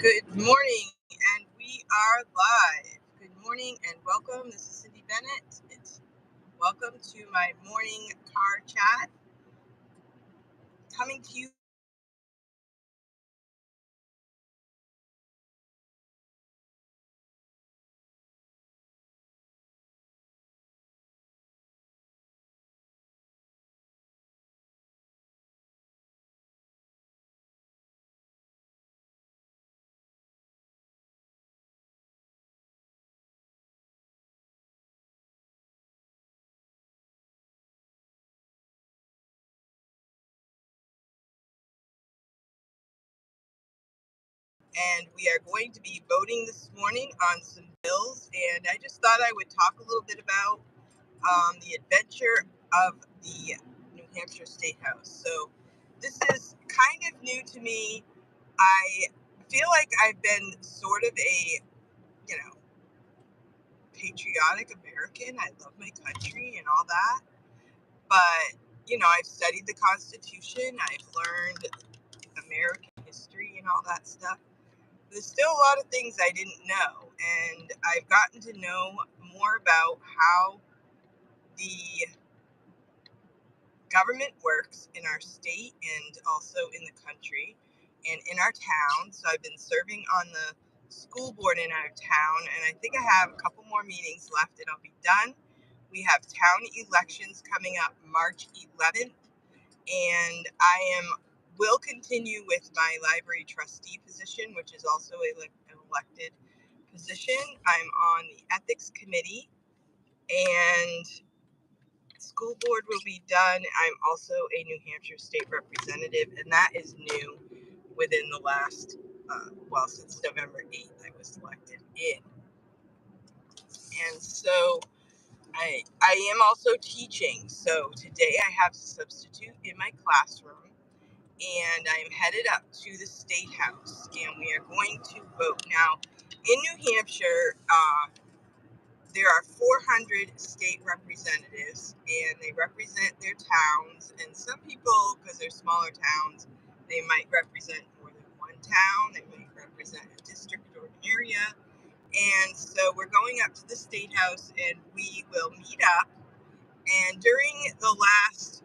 Good morning, and we are live. Good morning and welcome. This is Cindy Bennett. Welcome to my morning car chat. Coming to you and we are going to be voting this morning on some bills. And I just thought I would talk a little bit about the adventure of the New Hampshire State House. So this is kind of new to me. I feel like I've been sort of a, you know, patriotic American. I love my country and all that. But, I've studied the Constitution, I've learned American history and all that stuff. There's still a lot of things I didn't know, and I've gotten to know more about how the government works in our state and also in the country and in our town. So I've been serving on the school board in our town, and I think I have a couple more meetings left and I'll be done. We have town elections coming up March 11th, and will continue with my library trustee position, which is also an elected position. I'm on the ethics committee, and school board will be done. I'm also a New Hampshire state representative, and that is new within the last, since November 8th, I was elected in. And so I am also teaching. So today I have a substitute in my classroom, and I'm headed up to the State House, and we are going to vote. Now, in New Hampshire, there are 400 state representatives, and they represent their towns. And some people, because they're smaller towns, they might represent more than one town. They might represent a district or an area. And so we're going up to the State House, and we will meet up. And during the last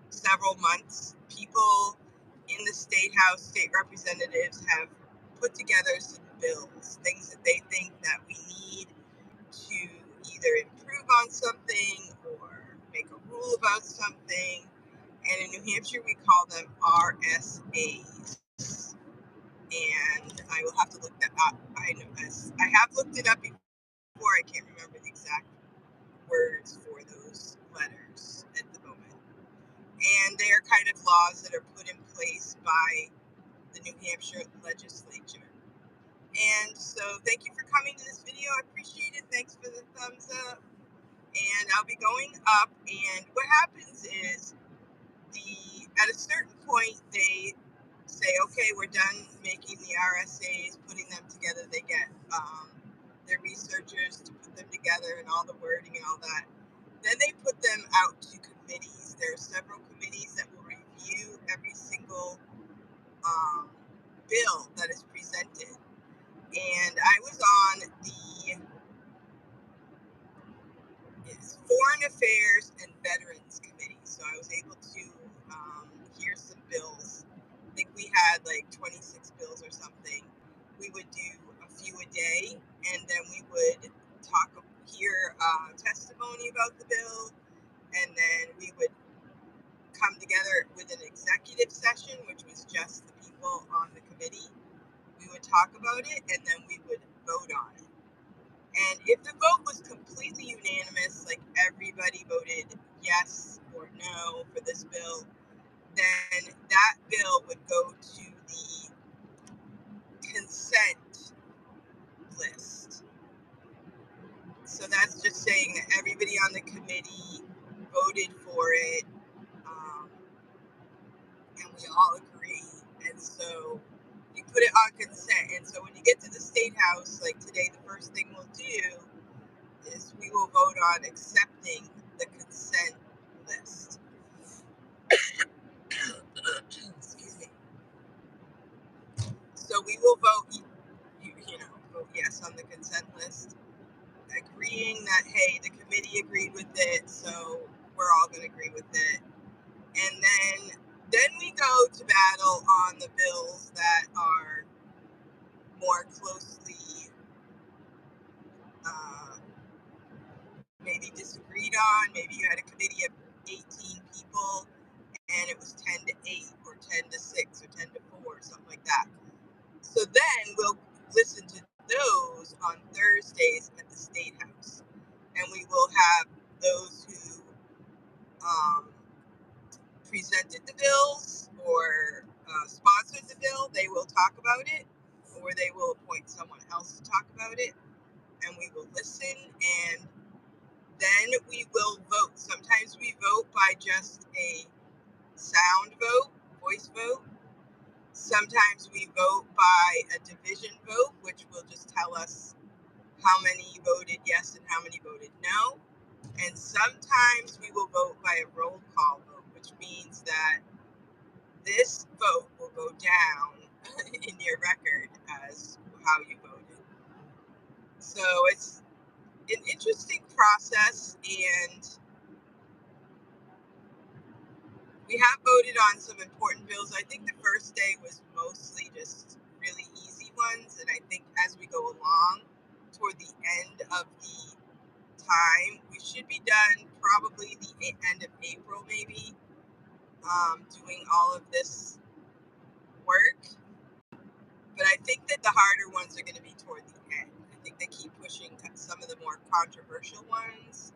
several months, people in the State House, state representatives, have put together some bills, things that they think that we need to either improve on something or make a rule about something. And in New Hampshire, we call them RSAs. And I will have to look that up. I have looked it up before. I can't remember the exact words for those letters at the moment. And they are kind of laws that are put in place by the New Hampshire legislature. And so thank you for coming to this video. I appreciate it. Thanks for the thumbs up. And I'll be going up, and what happens is at a certain point they say, okay, we're done making the RSAs, putting them together. They get their researchers to put them together and all the wording and all that. Then they put them out to committees. There are several committees that will review every single bill that is presented. And I was on the Foreign Affairs and Veterans Committee, so I was able to hear some bills. I think we had like 26 bills or something. We would do a few a day, and then we would hear testimony about the bill, and then we would come together with an executive session, which was just the people on the committee. We would talk about it, and then we would vote on it. And if the vote was completely unanimous, like everybody voted yes or no for this bill, then that bill would go to the consent list. So that's just saying that everybody on the committee voted for it, and we all agree. And so you put it on consent. And so when you get to the State House, like today, the first thing we'll do is we will vote on accepting the consent list. Excuse me. So we will vote, vote yes on the consent list, agreeing that, hey, the committee agreed with it, so we're all going to agree with it. And then we go to battle on the bills that are more closely uh, maybe disagreed on. Maybe you had a committee of 18 people and it was 10 to 8 or 10 to 6 or 10 to 4, something like that. So then we'll listen to those on Thursdays at the State House. And we will have those who presented the bills or sponsored the bill, they will talk about it, or they will appoint someone else to talk about it. And we will listen, and then we will vote. Sometimes we vote by just a sound vote, voice vote. Sometimes we vote by a division vote, which will just tell us how many voted yes and how many voted no. And sometimes we will vote by a roll call vote, which means that this vote will go down in your record as how you voted. So it's an interesting process, and we have voted on some important bills. I think the first day was mostly just really easy ones, and I think as we go along toward the end of the time, we should be done probably the end of April, maybe, doing all of this work. But I think that the harder ones are going to be toward the end. I think they keep pushing some of the more controversial ones,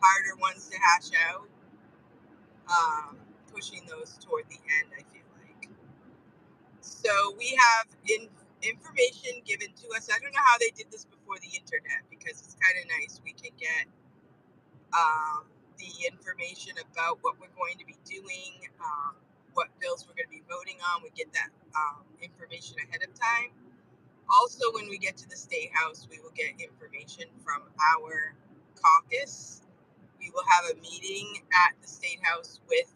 harder ones to hash out, pushing those toward the end, I feel like. So we have information given to us. I don't know how they did this before the internet, because it's kind of nice. We can get the information about what we're going to be doing, what bills we're going to be voting on. We get that information ahead of time. Also, when we get to the State House, we will get information from our caucus. We will have a meeting at the State House with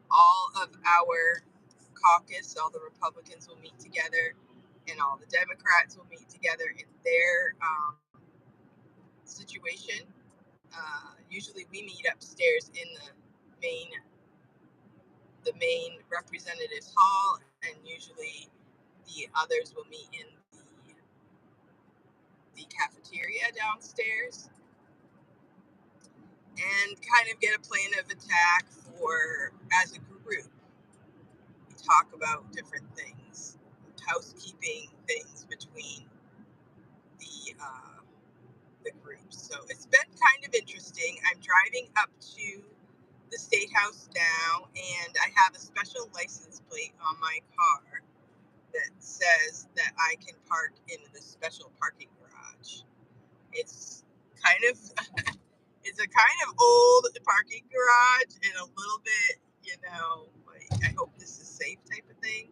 all of our caucus. All the Republicans will meet together, and all the Democrats will meet together in their situation. Usually, we meet upstairs in the main representatives hall, and usually the others will meet in the cafeteria downstairs, and kind of get a plan of attack for as a group. We talk about different things, housekeeping things between the groups. So it's been kind of interesting. I'm driving up to the State House now, and I have a special license plate on my car that says that I can park in the special parking garage. It's kind of it's a kind of old parking garage and a little bit, like, I hope this is safe type of thing.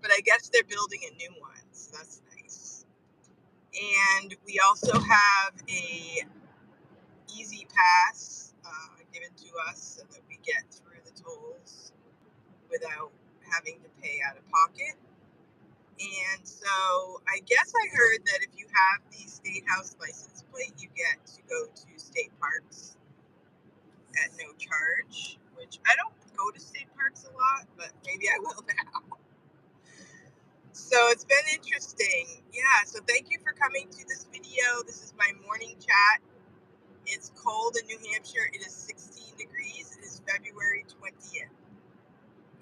But I guess they're building a new one, so that's nice. And we also have a easy pass given to us so that we get through the tolls without having to pay out of pocket. And so I guess I heard that if you have the State House license plate, you get to go to state parks at no charge, which I don't go to state parks a lot, but maybe I will now. So it's been interesting. Yeah, so thank you for coming to this video. This is my morning chat. It's cold in New Hampshire. It is 16 degrees. It is February 20th.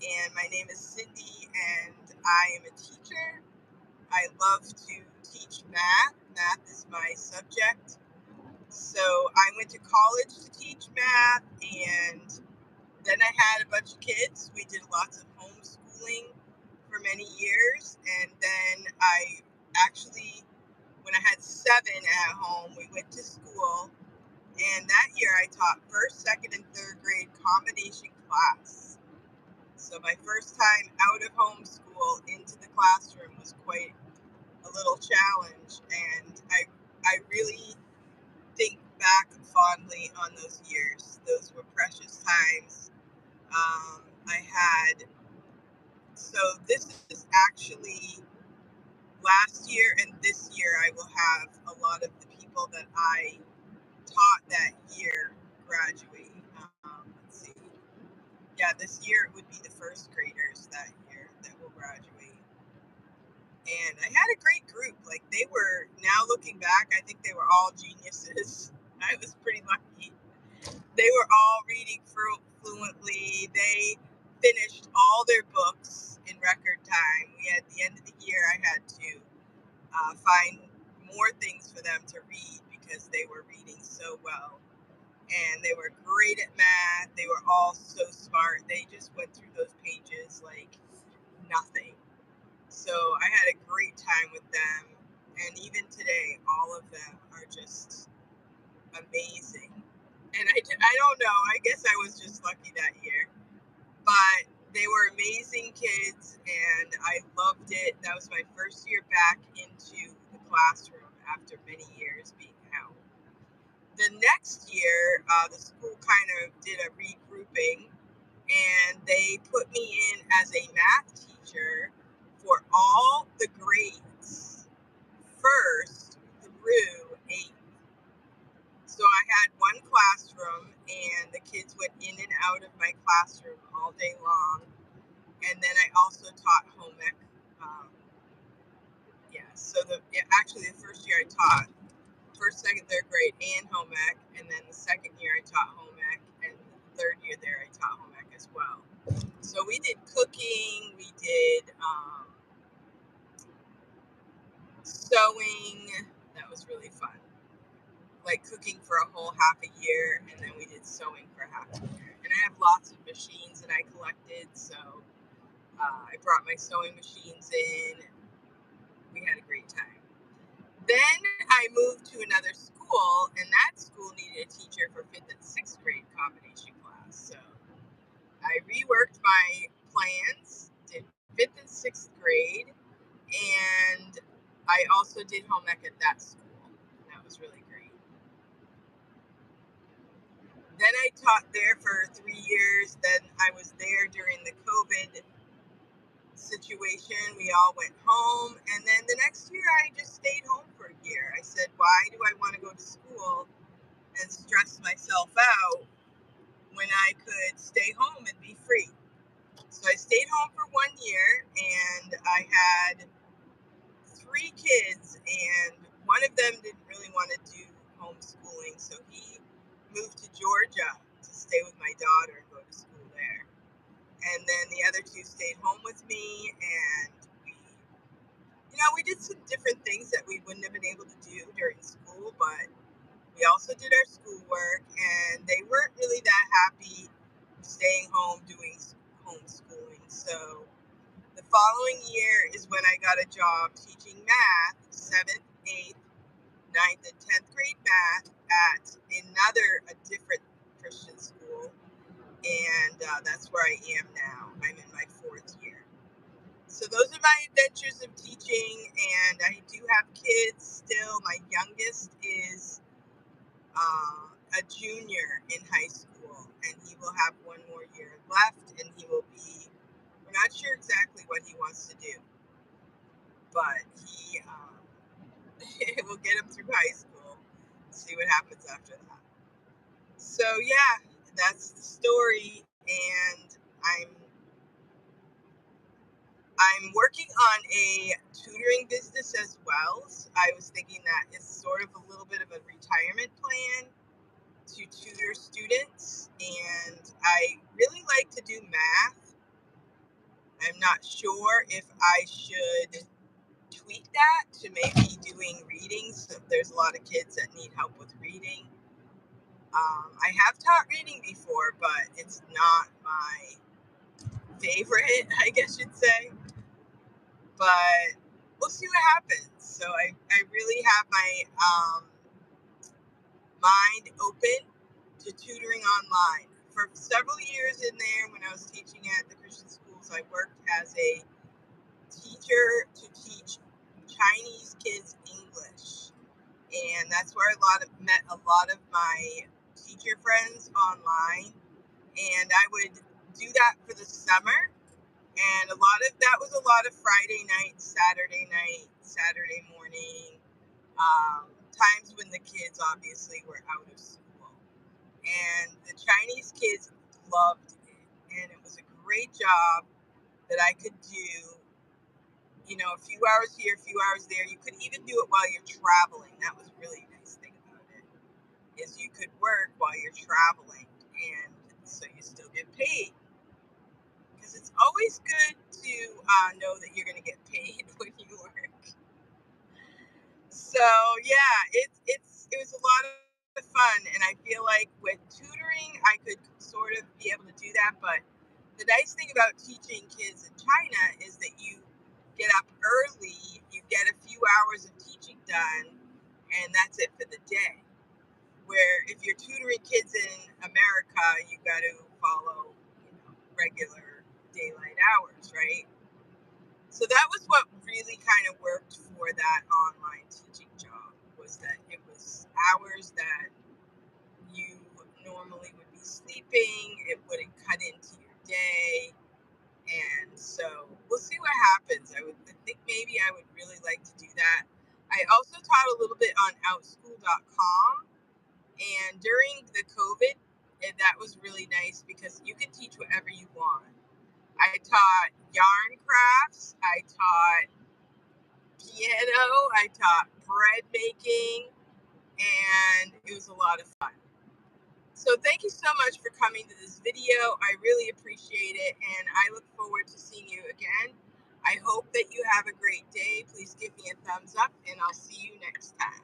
And my name is Cindy, and I am a teacher. I love to teach math. Math is my subject. So I went to college to teach math, and then I had a bunch of kids. We did lots of homeschooling for many years. And then I actually, when I had 7 at home, we went to school. And that year I taught first, second, and third grade combination class. So my first time out of homeschool into the classroom was quite a little challenge. And I really think back fondly on those years. Those were precious times. I had, so this is actually last year and this year I will have a lot of the people that I taught that year graduate. Let's see. Yeah, this year it would be the first graders that year that will graduate. And I had a great group. Like, they were, now looking back, I think they were all geniuses. I was pretty lucky. They were all reading fluently. They finished all their books in record time. At the end of the year, I had to find more things for them to read because they were reading so well. And they were great at math. They were all so smart. They just went through those pages like nothing. So I had a great time with them. And even today, all of them are just amazing. And I don't know. I guess I was just lucky that year. But they were amazing kids, and I loved it. That was my first year back into the classroom after many years being out. The next year, the school kind of did a regrouping, and they put me in as a math teacher for all the grades, first through eighth. So I had one classroom, and the kids went in and out of my classroom all day long. And then I also taught home ec. So actually the first year I taught first, second, third grade and home ec, and then the second year I taught home ec, and the third year there I taught home ec as well. So we did cooking, we did sewing. That was really fun. Like cooking for a whole half a year, and then we did sewing for half a year. And I have lots of machines that I collected, so I brought my sewing machines in. We had a great time. Then I moved to another school, and that school needed a teacher for 5th and 6th grade combination class. So I reworked my plans, did 5th and 6th grade, and I also did home ec at that school. That was really great. Then I taught there for 3 years. Then I was there during the COVID situation. We all went home, and then the next year I just stayed home for a year. I said, why do I want to go to school and stress myself out when I could stay home and be free? So I stayed home for 1 year, and I had 3 kids, and one of them didn't really want to do homeschooling, so he moved to Georgia to stay with my daughter and go to school there. And then the other 2 stayed home with me, and we did some different things that we wouldn't have been able to do during school, but we also did our schoolwork, and they weren't really that happy staying home doing homeschooling. So the following year is when I got a job teaching math, 7th, 8th, 9th, and 10th grade math at a different Christian school. And that's where I am now. I'm in my 4th year. So those are my adventures of teaching, and I do have kids still. My youngest is a junior in high school, and he will have 1 more year left, and we're not sure exactly what he wants to do, but he will get him through high school, see what happens after that. So yeah, that's the story, and I'm working on a tutoring business as well. So I was thinking that it's sort of a little bit of a retirement plan to tutor students, and I really like to do math. I'm not sure if I should tweak that to maybe doing reading. So there's a lot of kids that need help with reading. I have taught reading before, but it's not my favorite, I guess you'd say. But we'll see what happens. So I really have my mind open to tutoring online. For several years in there, when I was teaching at the Christian schools, I worked as a teacher to teach Chinese kids English. And that's where I met a lot of my teacher friends online. And I would do that for the summer. And that was a lot of Friday nights, Saturday nights, Saturday morning, times when the kids obviously were out of school. And the Chinese kids loved it. And it was a great job that I could do, a few hours here, a few hours there. You could even do it while you're traveling. That was really a nice thing about it, is you could work while you're traveling. And so you still get paid. Because it's always good to know that you're going to get paid when you work. So yeah, it was a lot of fun, and I feel like with tutoring, I could sort of be able to do that. But the nice thing about teaching kids in China is that you get up early, you get a few hours of teaching done, and that's it for the day. Where if you're tutoring kids in America, you got to follow, regular daylight hours, right? So that was what really kind of worked for that online teaching job, was that it was hours that you normally would be sleeping. It wouldn't cut into your day. And so we'll see what happens. I think maybe I would really like to do that. I also taught a little bit on outschool.com, and during the COVID, that was really nice because you can teach whatever you want. I taught yarn crafts, I taught piano, I taught bread making, and it was a lot of fun. So thank you so much for coming to this video. I really appreciate it, and I look forward to seeing you again. I hope that you have a great day. Please give me a thumbs up, and I'll see you next time.